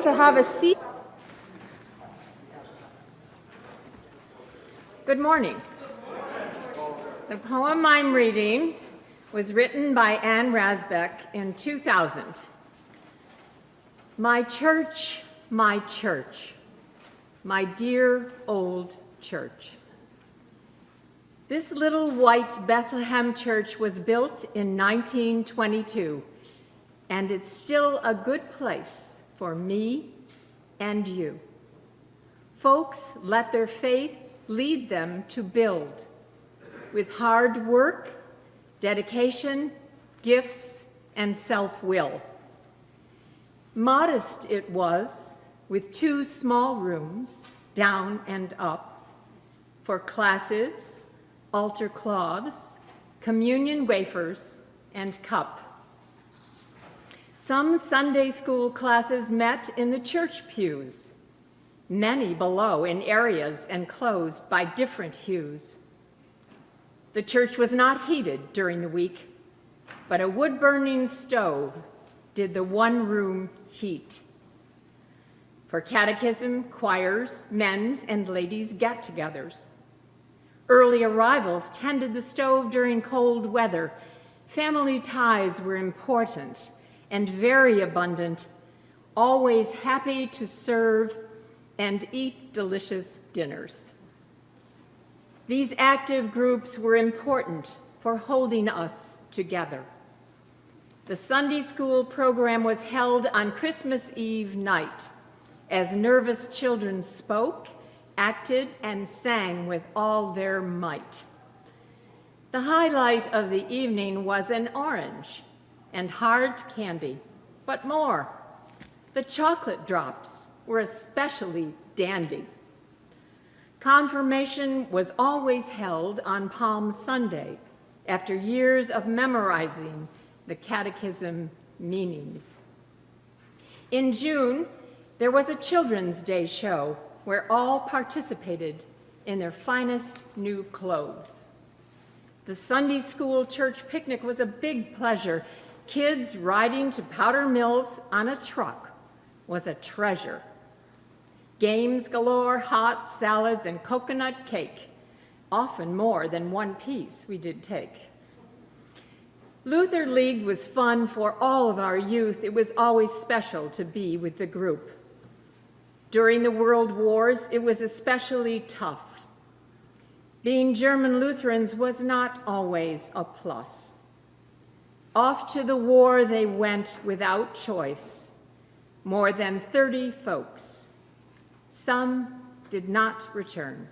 to have a seat. Good morning. The poem I'm reading was written by Anne Rasbeck in 2000. My church, my dear old church. This little white Bethlehem church was built in 1922, and it's still a good place for me and you. Folks let their faith lead them to build with hard work, dedication, gifts, and self-will. Modest it was, with 2 small rooms, down and up, for classes, altar cloths, communion wafers, and cup. Some Sunday school classes met in the church pews, many below in areas enclosed by different hues. The church was not heated during the week, but a wood-burning stove did the one-room heat. For catechism, choirs, men's and ladies' get-togethers. Early arrivals tended the stove during cold weather. Family ties were important and very abundant, always happy to serve and eat delicious dinners. These active groups were important for holding us together. The Sunday school program was held on Christmas Eve night as nervous children spoke, acted, and sang with all their might. The highlight of the evening was an orange and hard candy, but more. The chocolate drops were especially dandy. Confirmation was always held on Palm Sunday after years of memorizing the catechism meanings. In June, there was a Children's Day show where all participated in their finest new clothes. The Sunday school church picnic was a big pleasure. Kids riding to Powder Mills on a truck was a treasure. Games galore, hot salads, and coconut cake, often more than one piece we did take. Luther League was fun for all of our youth. It was always special to be with the group. During the World Wars, it was especially tough. Being German Lutherans was not always a plus. Off to the war they went without choice, more than 30 folks. Some did not return,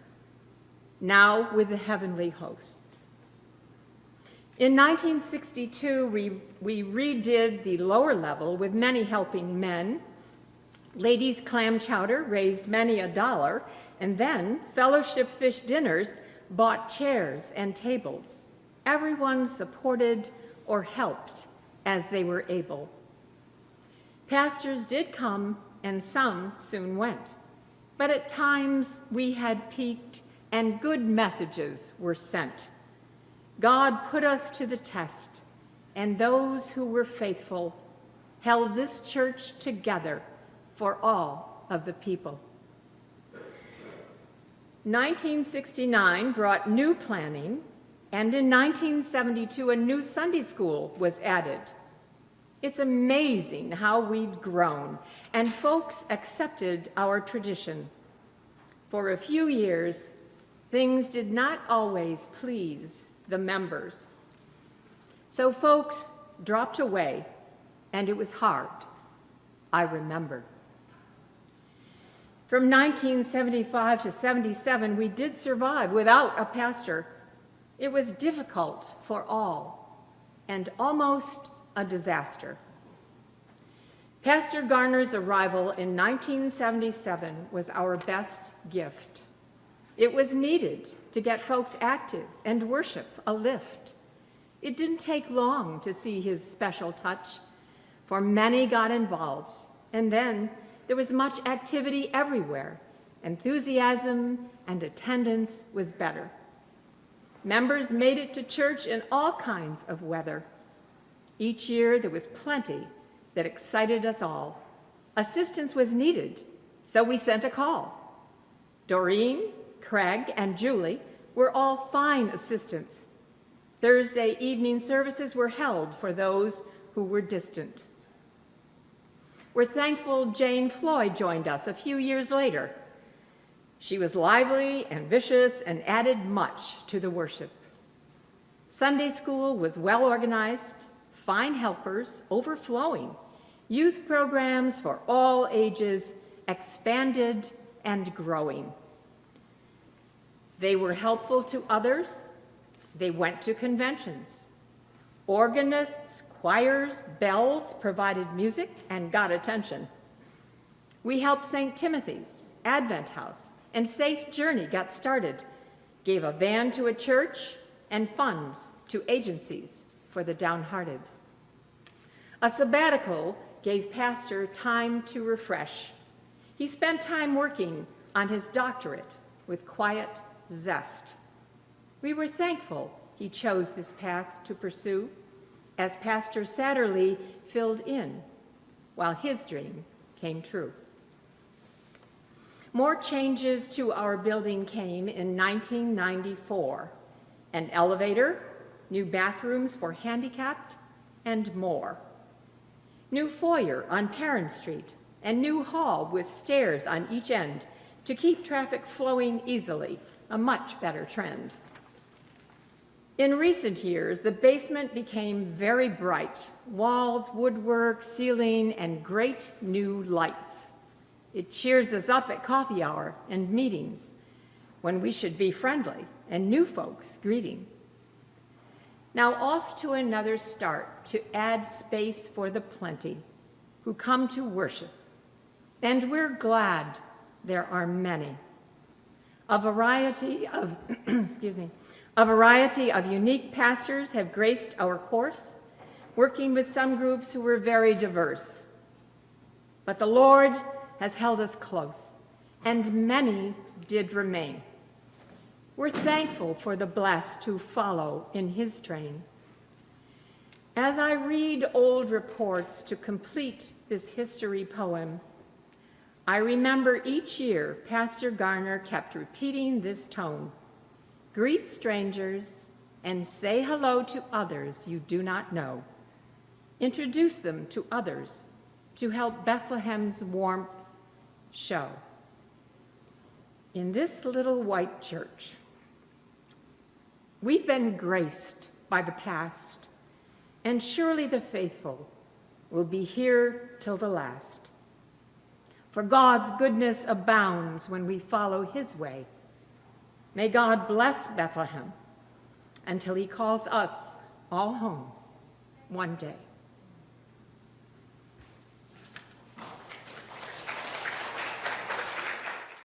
now with the heavenly hosts. In 1962, we redid the lower level with many helping men. Ladies' clam chowder raised many $1, and then fellowship fish dinners bought chairs and tables. Everyone supported or helped as they were able. Pastors did come, and some soon went. But at times we had peaked and good messages were sent. God put us to the test, and those who were faithful held this church together for all of the people. 1969 brought new planning, and in 1972 a new Sunday school was added. It's amazing how we'd grown, and folks accepted our tradition. For a few years, things did not always please the members. So folks dropped away, and it was hard, I remember. From 1975 to 77, we did survive without a pastor. It was difficult for all, and almost a disaster. Pastor Garner's arrival in 1977 was our best gift. It was needed to get folks active and worship a lift. It didn't take long to see his special touch, for many got involved, and then there was much activity everywhere. Enthusiasm and attendance was better. Members made it to church in all kinds of weather. Each year there was plenty that excited us all. Assistance was needed, so we sent a call. Doreen, Craig, and Julie were all fine assistants. Thursday evening services were held for those who were distant. We're thankful Jane Floyd joined us a few years later. She was lively, ambitious, and added much to the worship. Sunday school was well organized, fine helpers overflowing, youth programs for all ages expanded and growing. They were helpful to others. They went to conventions. Organists, choirs, bells provided music and got attention. We helped St. Timothy's, Advent House, and Safe Journey got started, gave a van to a church, and funds to agencies for the downhearted. A sabbatical gave Pastor time to refresh. He spent time working on his doctorate with quiet zest. We were thankful he chose this path to pursue, as Pastor Satterlee filled in while his dream came true. More changes to our building came in 1994. An elevator, new bathrooms for handicapped, and more. New foyer on Perrin Street, and new hall with stairs on each end to keep traffic flowing easily, a much better trend. In recent years, the basement became very bright. Walls, woodwork, ceiling, and great new lights. It cheers us up at coffee hour and meetings when we should be friendly and new folks greeting. Now off to another start to add space for the plenty who come to worship. And we're glad there are many. A variety of, a variety of unique pastors have graced our course, working with some groups who were very diverse. But the Lord has held us close, and many did remain. We're thankful for the blessed who follow in his train. As I read old reports to complete this history poem, I remember each year Pastor Garner kept repeating this tone: greet strangers and say hello to others you do not know. Introduce them to others to help Bethlehem's warmth show. In this little white church, we've been graced by the past, and surely the faithful will be here till the last. For God's goodness abounds when we follow his way. May God bless Bethlehem until he calls us all home one day.